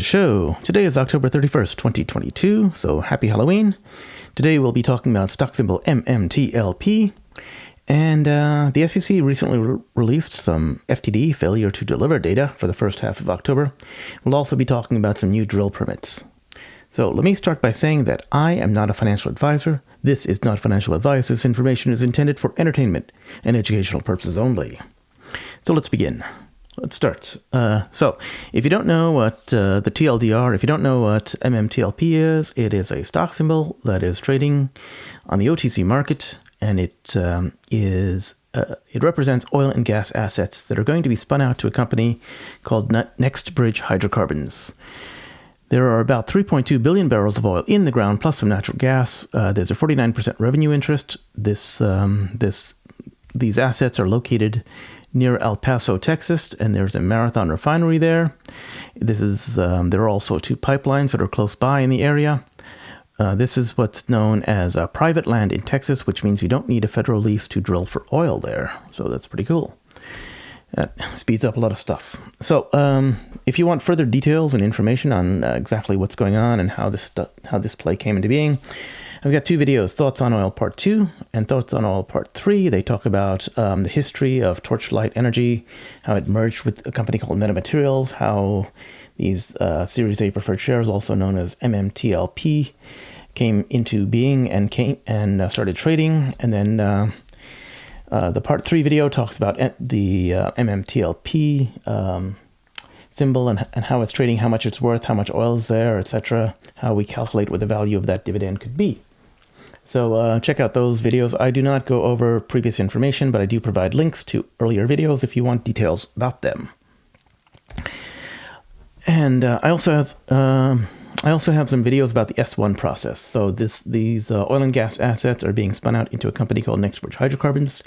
Show. Today is October 31st, 2022, so happy Halloween. Today we'll be talking about stock symbol MMTLP, and the SEC recently released some FTD, failure to deliver data, for the first half of October. We'll also be talking about some new drill permits. So let me start by saying that I am not a financial advisor. This is not financial advice. This information is intended for entertainment and educational purposes only. So let's begin. Let's start. So if you don't know what the TLDR, if you don't know what MMTLP is, it is a stock symbol that is trading on the OTC market, and it represents oil and gas assets that are going to be spun out to a company called NextBridge Hydrocarbons. There are about 3.2 billion barrels of oil in the ground, plus some natural gas. There's a 49% revenue interest. These assets are located near El Paso, Texas, and there's a Marathon refinery there. There are also two pipelines that are close by in the area. This is what's known as private land in Texas, which means you don't need a federal lease to drill for oil there. So that's pretty cool. That speeds up a lot of stuff. So if you want further details and information on exactly what's going on and how this play came into being, I've got two videos, Thoughts on Oil Part 2 and Thoughts on Oil Part 3. They talk about the history of Torchlight Energy, how it merged with a company called Metamaterials, how these Series A preferred shares, also known as MMTLP, came into being and started trading. And then the Part 3 video talks about the MMTLP symbol and how it's trading, how much it's worth, how much oil is there, etc., how we calculate what the value of that dividend could be. So check out those videos. I do not go over previous information, but I do provide links to earlier videos if you want details about them. And I also have some videos about the S1 process. So these oil and gas assets are being spun out into a company called NextBridge Hydrocarbons.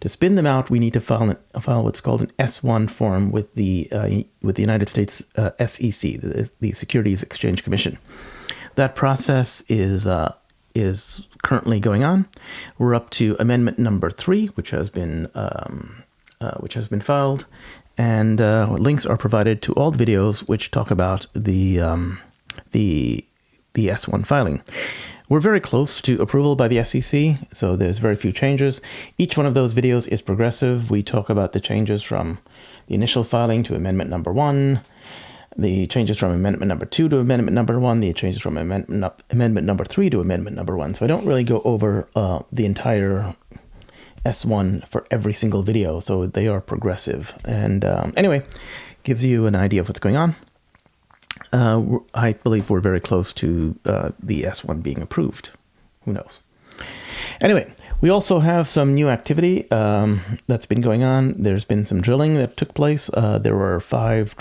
To spin them out, we need to file what's called an S1 form with the United States SEC, the Securities Exchange Commission. That process is currently going on. We're up to amendment number 3, which has been filed, and links are provided to all the videos which talk about the S1 filing. We're very close to approval by the SEC, so there's very few changes. Each one of those videos is progressive. We talk about the changes from the initial filing to amendment number 1, the changes from amendment number 2 to amendment number 1, the changes from amendment number 3 to amendment number 1. So I don't really go over the entire S1 for every single video, so they are progressive. And anyway, gives you an idea of what's going on. I believe we're very close to the S1 being approved. Who knows? Anyway, we also have some new activity that's been going on. There's been some drilling that took place. There were 5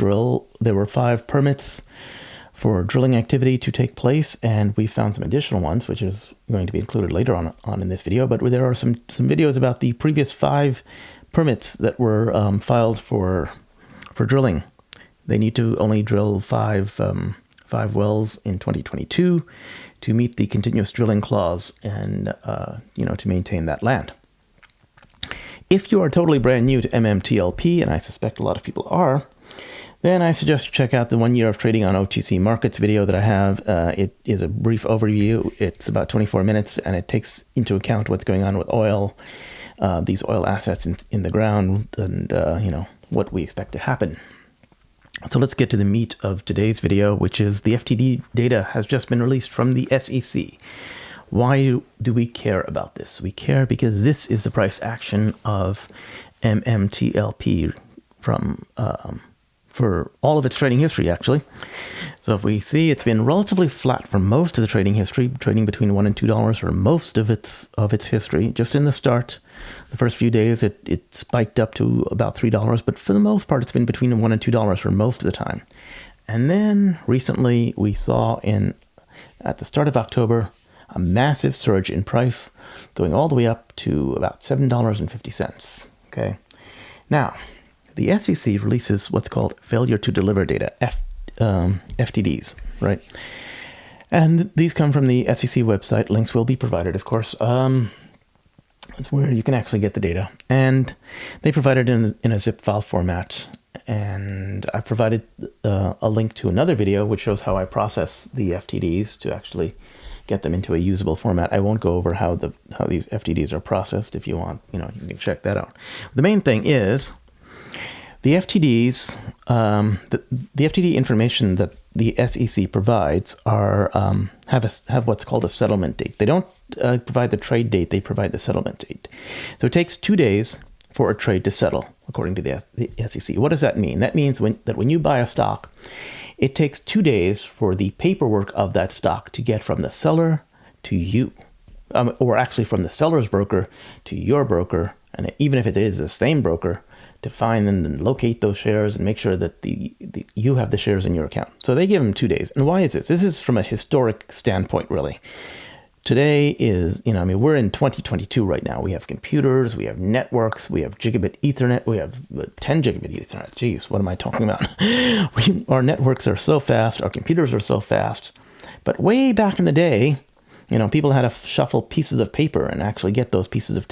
permits for drilling activity to take place, and we found some additional ones, which is going to be included later on in this video. But there are some videos about the previous 5 permits that were filed for drilling. They need to only drill 5 wells in 2022 to meet the continuous drilling clause and to maintain that land. If you are totally brand new to MMTLP, and I suspect a lot of people are, then I suggest you check out the 1 year of trading on OTC markets video that I have. It is a brief overview. It's about 24 minutes, and it takes into account what's going on with oil, these oil assets in the ground, and what we expect to happen. So let's get to the meat of today's video, which is the FTD data has just been released from the SEC. Why do we care about this? We care because this is the price action of MMTLP for all of its trading history, actually. So if we see, it's been relatively flat for most of the trading history, trading between $1 and $2 for most of its history. Just in the start, the first few days, it spiked up to about $3, but for the most part, it's been between $1 and $2 for most of the time. And then recently, we saw at the start of October, a massive surge in price, going all the way up to about $7.50. Okay, now the SEC releases what's called failure to deliver data, FTDs, right? And these come from the SEC website. Links will be provided, of course. It's where you can actually get the data. And they provide it in a zip file format. and I've provided a link to another video which shows how I process the FTDs to actually get them into a usable format. I won't go over how these FTDs are processed. If you want, you can check that out. The main thing is the FTDs, the FTD information that the SEC provides are have what's called a settlement date. They don't provide the trade date; they provide the settlement date. So it takes 2 days for a trade to settle, according to the SEC. What does that mean? That means when you buy a stock, it takes 2 days for the paperwork of that stock to get from the seller to you, or actually from the seller's broker to your broker, and even if it is the same broker, to find and locate those shares and make sure that you have the shares in your account. So they give them 2 days. And why is this? This is from a historic standpoint, really. Today is, we're in 2022 right now. We have computers, we have networks, we have gigabit Ethernet, we have 10 gigabit Ethernet. Geez, what am I talking about? Our networks are so fast, our computers are so fast. But way back in the day, people had to shuffle pieces of paper and actually get those pieces of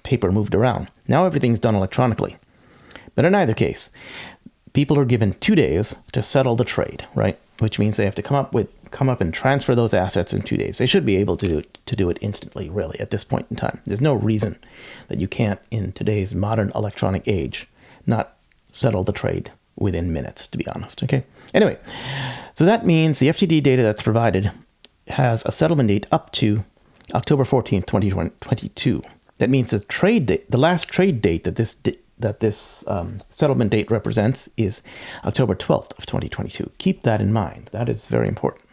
paper moved around. Now everything's done electronically. But in either case, people are given 2 days to settle the trade, right? Which means they have to come up and transfer those assets in 2 days. They should be able to do it instantly, really, at this point in time. There's no reason that you can't, in today's modern electronic age, not settle the trade within minutes, to be honest, okay? Anyway, so that means the FTD data that's provided has a settlement date up to October 14th, 2022. That means the last trade date that this settlement date represents is October 12th of 2022. Keep that in mind. That is very important.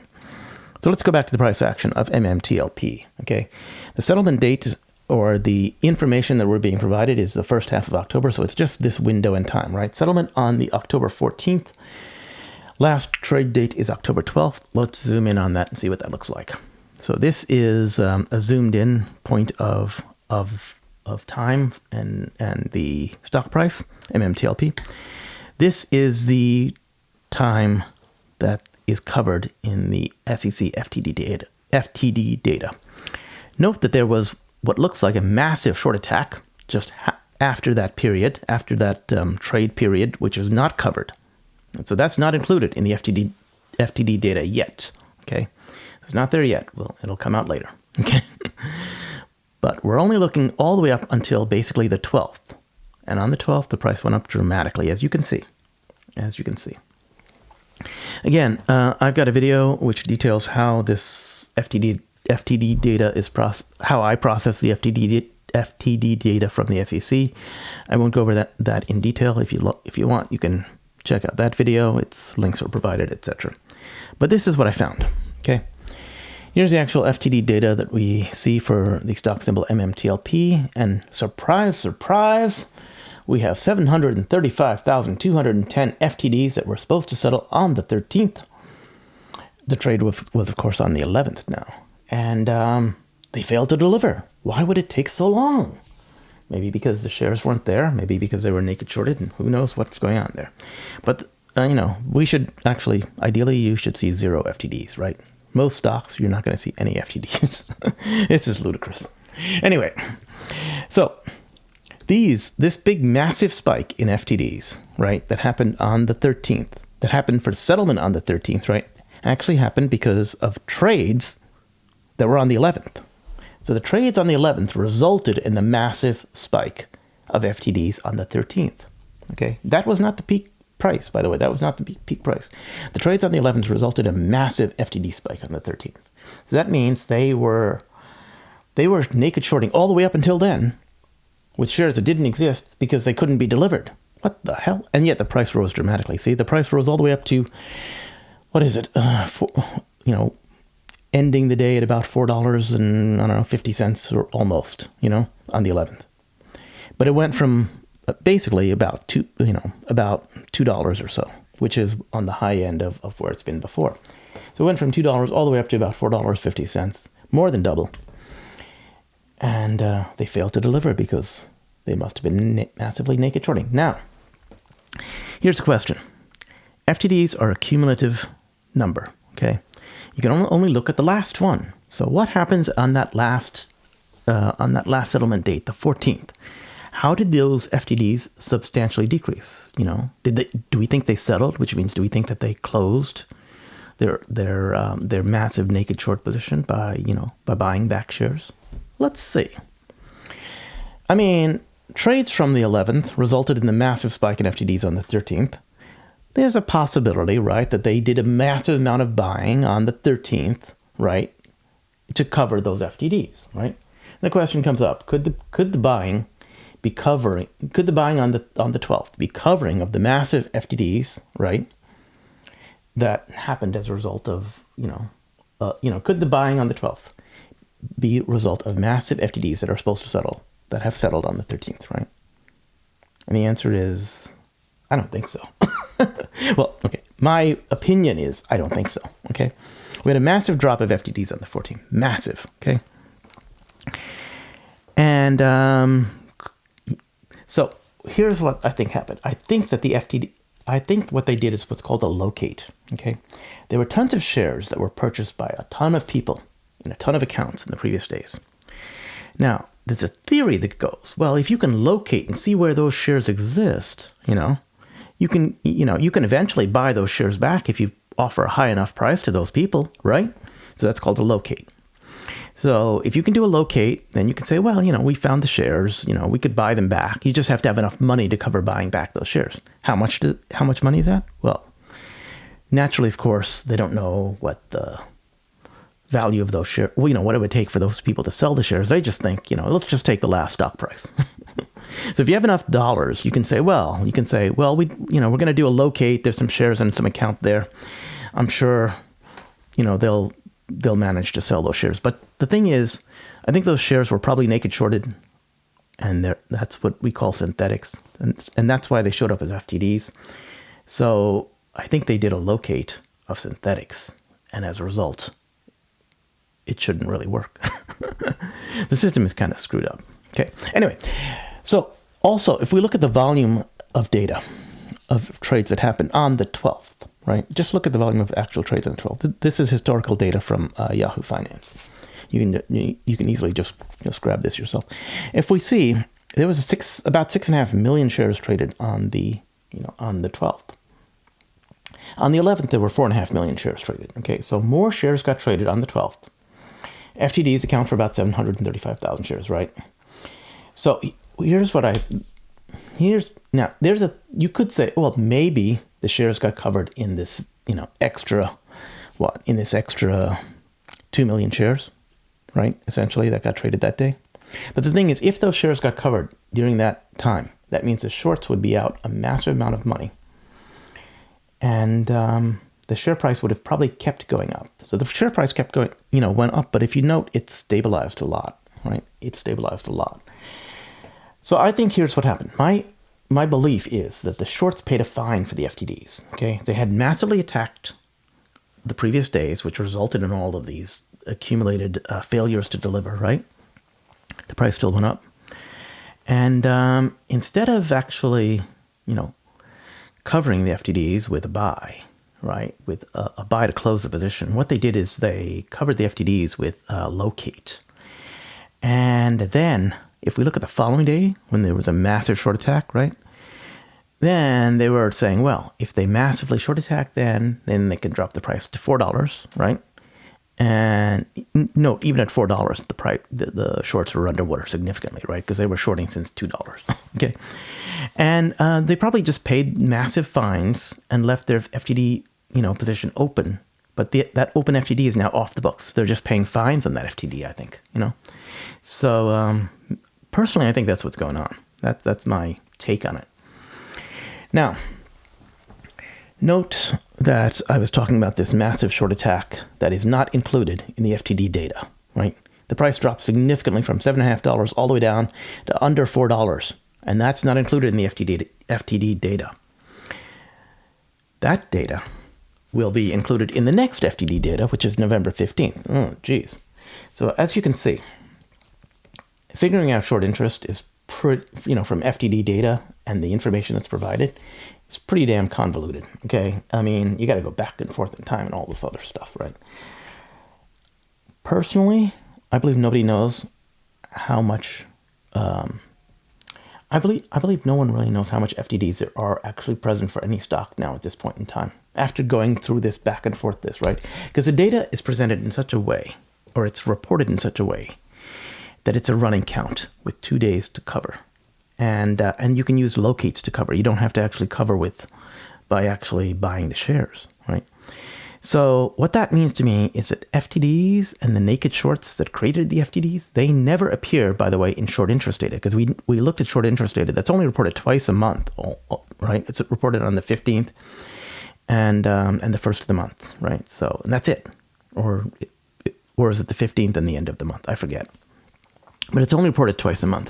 So let's go back to the price action of MMTLP. Okay, the settlement date or the information that we're being provided is the first half of October, so it's just this window in time, right? Settlement on the October 14th. Last trade date is October 12th. Let's zoom in on that and see what that looks like. So this is a zoomed in point of time and the stock price, MMTLP. This is the time that is covered in the SEC FTD data. Note that there was what looks like a massive short attack just after that period, after that trade period, which is not covered. And so that's not included in the FTD data yet. Okay, it's not there yet. Well, it'll come out later. Okay. But we're only looking all the way up until basically the 12th. And on the 12th, the price went up dramatically, as you can see. Again, I've got a video which details how this FTD data is how I process the FTD data from the SEC. I won't go over that in detail. If you want, you can check out that video. Its links are provided, etc. But this is what I found. Okay. Here's the actual FTD data that we see for the stock symbol MMTLP, and surprise, surprise, we have 735,210 FTDs that were supposed to settle on the 13th. The trade was of course, on the 11th now, and they failed to deliver. Why would it take so long? Maybe because the shares weren't there, maybe because they were naked shorted, and who knows what's going on there. But, we should actually, ideally, you should see 0 FTDs, right? Most stocks, you're not going to see any FTDs. This is ludicrous. Anyway, so this big massive spike in FTDs, right, that happened on the 13th, that happened for settlement on the 13th, right, actually happened because of trades that were on the 11th. So the trades on the 11th resulted in the massive spike of FTDs on the 13th. Okay, that was not the peak price, by the way. That was not the peak price. The trades on the 11th resulted in a massive FTD spike on the 13th. So that means they were naked shorting all the way up until then with shares that didn't exist because they couldn't be delivered. What the hell? And yet the price rose dramatically. See, the price rose all the way up to, what is it? Ending the day at about $4.50 or almost, on the 11th. But it went from basically about $2 or so, which is on the high end of where it's been before. So it went from $2 all the way up to about $4.50, more than double. And they failed to deliver because they must have been massively naked shorting. Now, here's the question. FTDs are a cumulative number, okay? You can only look at the last one. So what happens on that last settlement date, the 14th? how did those FTDs substantially decrease? You know, do we think they settled, which means do we think that they closed their massive naked short position by buying back shares? Let's see. I mean, trades from the 11th resulted in the massive spike in FTDs on the 13th. There's a possibility, right, that they did a massive amount of buying on the 13th, right, to cover those FTDs, right? The question comes up: could the buying be covering? Could the buying on the 12th be covering of the massive FTDs, right, that happened as a result of could the buying on the 12th be a result of massive FTDs that are supposed to settle, that have settled on the 13th, right? And the answer is, I don't think so. Well, okay. My opinion is I don't think so. Okay. We had a massive drop of FTDs on the 14th. Massive. Okay. And so here's what I think happened. I think what they did is what's called a locate. Okay. There were tons of shares that were purchased by a ton of people in a ton of accounts in the previous days. Now, there's a theory that goes, well, if you can locate and see where those shares exist, you can eventually buy those shares back if you offer a high enough price to those people, right? So that's called a locate. So if you can do a locate, then you can say, well, we found the shares, we could buy them back. You just have to have enough money to cover buying back those shares. How much money is that? Well, naturally, of course, they don't know what the value of those shares, what it would take for those people to sell the shares. They just think, let's just take the last stock price. So if you have enough dollars, you can say, well, we're going to do a locate. There's some shares in some account there. I'm sure, they'll manage to sell those shares. But the thing is, I think those shares were probably naked shorted, and that's what we call synthetics. And that's why they showed up as FTDs. So I think they did a locate of synthetics. And as a result, it shouldn't really work. The system is kind of screwed up. Okay. Anyway, so also, if we look at the volume of data of trades that happened on the 12th, right? Just look at the volume of actual trades on the 12th. This is historical data from Yahoo Finance. You can easily just grab this yourself. If we see, there was about 6.5 million shares traded on the 12th. On the 11th, there were 4.5 million shares traded. Okay, so more shares got traded on the 12th. FTDs account for about 735,000 shares, right? So you could say, well, maybe the shares got covered in this, extra 2 million shares, right? Essentially, that got traded that day. But the thing is, if those shares got covered during that time, that means the shorts would be out a massive amount of money. And the share price would have probably kept going up. So the share price kept going, went up. But if you note, it stabilized a lot, right? It stabilized a lot. So I think here's what happened. My belief is that the shorts paid a fine for the FTDs. Okay, they had massively attacked the previous days, which resulted in all of these accumulated failures to deliver. Right, the price still went up, and instead of actually, covering the FTDs with a buy, right, with a buy to close the position, what they did is they covered the FTDs with locate, and then, if we look at the following day, when there was a massive short attack, right, then they were saying, well, if they massively short attack, then they can drop the price to $4, right? And no, even at $4, the shorts were underwater significantly, right? Because they were shorting since $2. Okay, and they probably just paid massive fines and left their FTD, position open. But that open FTD is now off the books. They're just paying fines on that FTD, I think. So. Personally, I think that's what's going on. That's my take on it. Now, note that I was talking about this massive short attack that is not included in the FTD data, right? The price dropped significantly from $7.50 all the way down to under $4, and that's not included in the FTD data. That data will be included in the next FTD data, which is November 15th. Oh, geez. So as you can see, figuring out short interest is from FTD data and the information that's provided, it's pretty damn convoluted. Okay, I mean, you got to go back and forth in time and all this other stuff, right? Personally, I believe nobody knows how much I believe no one really knows how much FTDs there are actually present for any stock now at this point in time, after going through this back and forth right? Because the data is presented in such a way, or it's reported in such a way, that it's a running count with 2 days to cover. And you can use locates to cover. You don't have to actually cover by actually buying the shares, right? So what that means to me is that FTDs and the naked shorts that created the FTDs, they never appear, by the way, in short interest data, because we looked at short interest data. That's only reported twice a month, right? It's reported on the 15th and the first of the month, right? So, and that's it. Or is it the 15th and the end of the month? I forget. But it's only reported twice a month.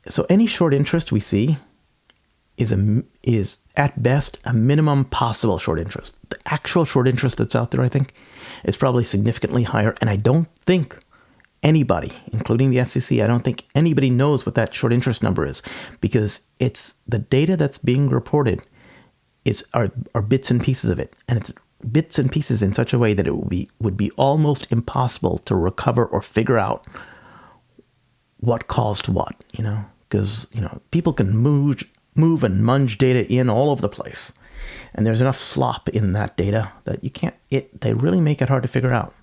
So any short interest we see is at best a minimum possible short interest. The actual short interest that's out there, I think, is probably significantly higher. And I don't think anybody, including the SEC, I don't think anybody knows what that short interest number is, because it's the data that's being reported are bits and pieces of it. And it's bits and pieces in such a way that it would be almost impossible to recover or figure out what caused what, because, people can move and munge data in all over the place. And there's enough slop in that data that you can't, they really make it hard to figure out.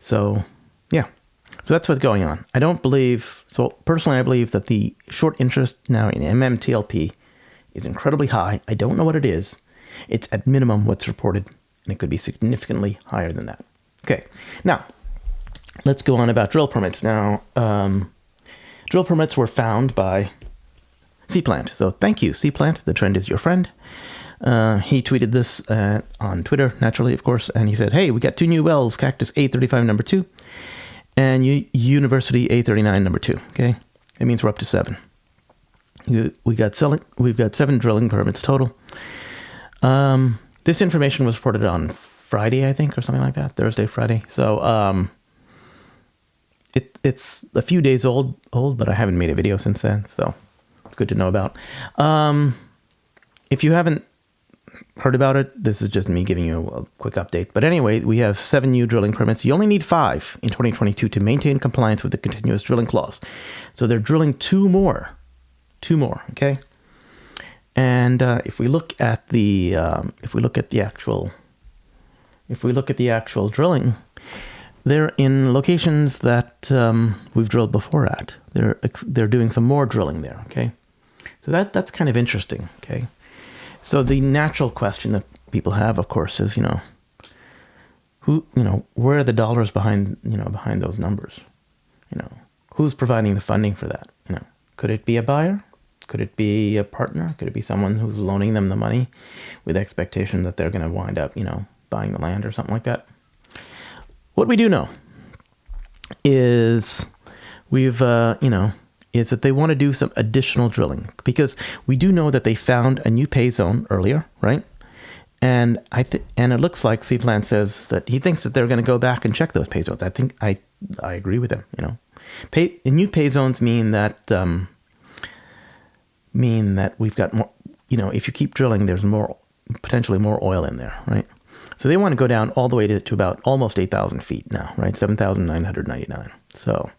So, yeah. So that's what's going on. Personally, I believe that the short interest now in MMTLP is incredibly high. I don't know what it is. It's at minimum what's reported, and it could be significantly higher than that. Okay. Now, let's go on about drill permits. Now, drill permits were found by CPLANT. So thank you, CPLANT. The trend is your friend. He tweeted this on Twitter, naturally, of course, and he said, hey, we got 2 new wells, Cactus A35 number 2 and University A39 number 2. Okay, that means we're up to 7. We've got 7 drilling permits total. This information was reported on Friday, I think, or something like that, Thursday, Friday. So it's a few days old, but I haven't made a video since then, so it's good to know about. If you haven't heard about it, this is just me giving you a quick update. But anyway, we have 7 new drilling permits. You only need 5 in 2022 to maintain compliance with the continuous drilling clause. So they're drilling 2 more, okay? And if we look at the actual drilling, they're in locations that we've drilled before at. They're doing some more drilling there, okay? So that's kind of interesting, okay? So the natural question that people have, of course, is, where are the dollars behind those numbers? Who's providing the funding for that? Could it be a buyer? Could it be a partner? Could it be someone who's loaning them the money with the expectation that they're going to wind up, buying the land or something like that? What we do know is is that they want to do some additional drilling, because we do know that they found a new pay zone earlier, right? And and it looks like CPLANT says that he thinks that they're going to go back and check those pay zones. I think I agree with him. New pay zones mean that we've got more. If you keep drilling, there's potentially more oil in there, right? So they want to go down all the way to about almost 8,000 feet now, right? 7,999. So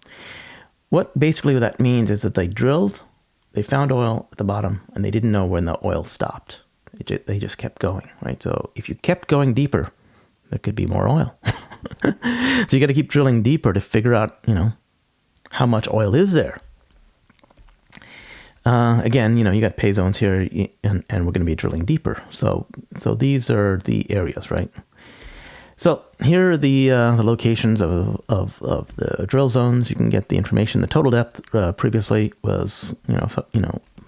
what that means is that they found oil at the bottom, and they didn't know when the oil stopped. They just kept going, right? So if you kept going deeper, there could be more oil. So you got to keep drilling deeper to figure out, how much oil is there. Again, you got pay zones here, and we're going to be drilling deeper. So these are the areas, right? So here are the locations of the drill zones. You can get the information. The total depth previously was,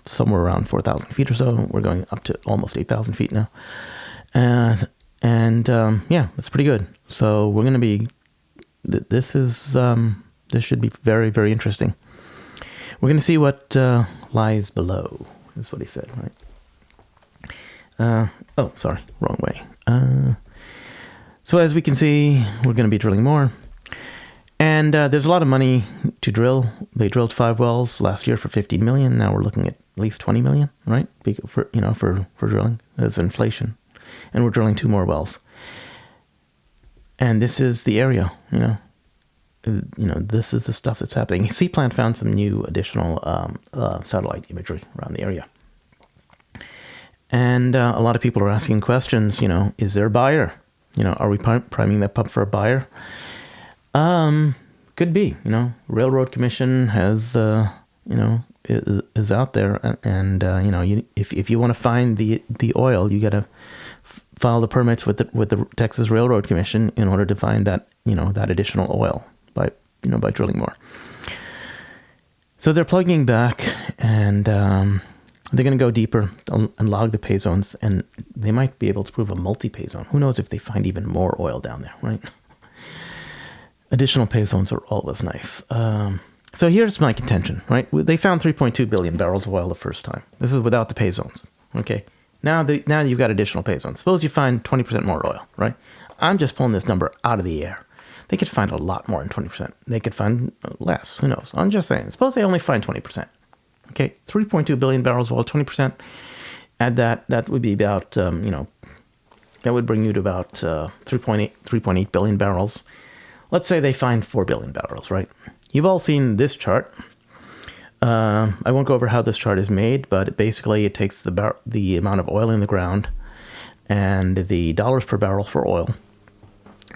somewhere around 4,000 feet or so. We're going up to almost 8,000 feet now, and yeah, that's pretty good. So we're going to be. This should be very, very interesting. We're going to see what lies below, is what he said, right? Sorry, wrong way. So as we can see, we're going to be drilling more. And there's a lot of money to drill. They drilled 5 wells last year for $15 million. Now we're looking at least $20 million, right? For drilling. There's inflation. And we're drilling 2 more wells. And this is the area, this is the stuff that's happening. CPLANT found some new additional satellite imagery around the area. And a lot of people are asking questions, is there a buyer? Are we priming that pump for a buyer? Could be, Railroad Commission has, is out there. And, if you want to find the oil, you got to file the permits with the Texas Railroad Commission in order to find that, that additional oil by drilling more. So they're plugging back, and they're going to go deeper and log the pay zones, and they might be able to prove a multi-pay zone. Who knows if they find even more oil down there, right? Additional pay zones are always nice. So here's my contention, right? They found 3.2 billion barrels of oil the first time. This is without the pay zones, okay? Now you've got additional pay zones. Suppose you find 20% more oil, right? I'm just pulling this number out of the air. They could find a lot more than 20%. They could find less. Who knows? I'm just saying. Suppose they only find 20%. Okay, 3.2 billion barrels of oil, 20%. Add that would be about, that would bring you to about 3.8 billion barrels. Let's say they find 4 billion barrels, right? You've all seen this chart. I won't go over how this chart is made, but basically it takes the amount of oil in the ground and the dollars per barrel for oil,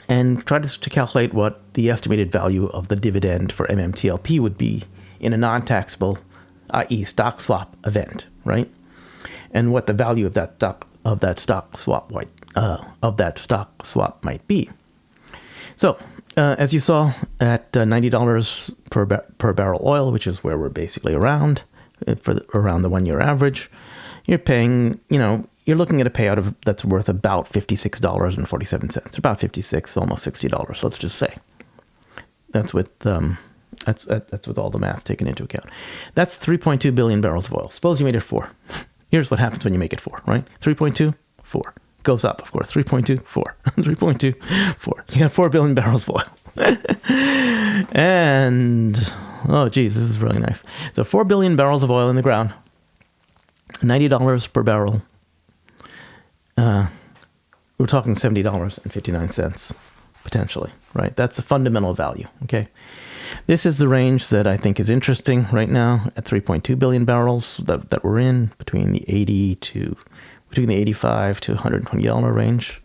and try to calculate what the estimated value of the dividend for MMTLP would be in a non-taxable, i.e. stock swap event, right? And what the value of that stock swap might be. So, as you saw, at $90 per barrel oil, which is where we're basically around around the 1 year average, you're paying, you're looking at a payout that's worth about $56.47, about $56, almost $60. Let's just say that's with that's with all the math taken into account. That's 3.2 billion barrels of oil. Suppose you made it 4. Here's what happens when you make it 4, right? 3.2, 4. Goes up, of course. 3.2, 4. 3.2, 4. You got 4 billion barrels of oil. And, oh, geez, this is really nice. So 4 billion barrels of oil in the ground, $90 per barrel. We're talking $70.59, potentially, right? That's a fundamental value, okay? This is the range that I think is interesting right now at 3.2 billion barrels that we're in, between the 85 to $120 range.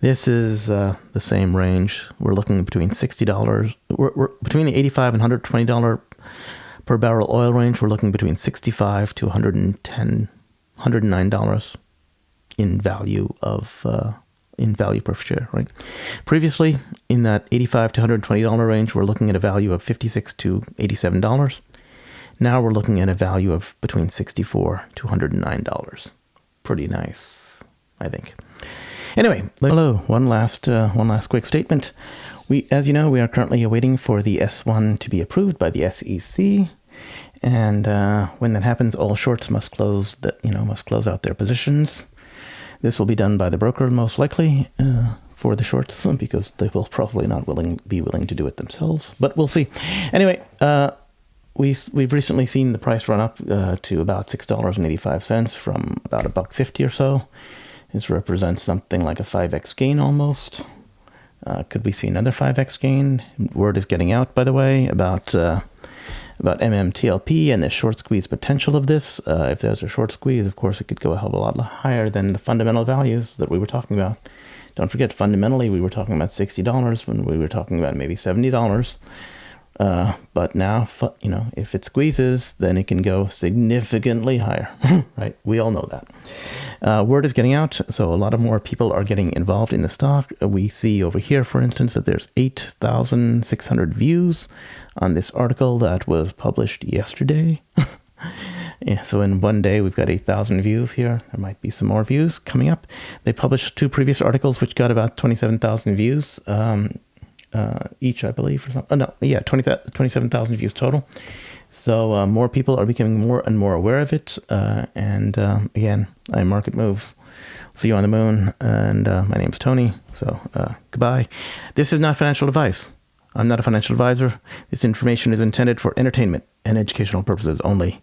This is the same range. We're looking between $60. We're between the $85 and $120 per barrel oil range. We're looking between $65 to $109 in value per share, right? Previously, in that $85 to $120 range, we're looking at a value of $56 to $87. Now we're looking at a value of between $64 to $109. Pretty nice, I think. Anyway, hello. One last quick statement. As you know, we are currently waiting for the S1 to be approved by the SEC, and when that happens, all shorts must close out their positions. This will be done by the broker, most likely, for the shorts, because they will probably not be willing to do it themselves. But we'll see. Anyway, we've recently seen the price run up to about $6.85 from about $1.50 or so. This represents something like a 5x gain almost. Could we see another 5x gain? Word is getting out, by the way, about MMTLP and the short squeeze potential of this. If there's a short squeeze, of course, it could go a hell of a lot higher than the fundamental values that we were talking about. Don't forget, fundamentally, we were talking about $60 when we were talking about maybe $70. But now, if it squeezes, then it can go significantly higher, right? We all know that. Word is getting out, so a lot of more people are getting involved in the stock. We see over here, for instance, that there's 8,600 views on this article that was published yesterday. Yeah, so in one day, we've got 8,000 views here. There might be some more views coming up. They published 2 previous articles, which got about 27,000 views each, I believe, or something. 27,000 views total. So more people are becoming more and more aware of it. And again, I'm Market Moves. See you on the moon. And my name's Tony. So goodbye. This is not financial advice. I'm not a financial advisor. This information is intended for entertainment and educational purposes only.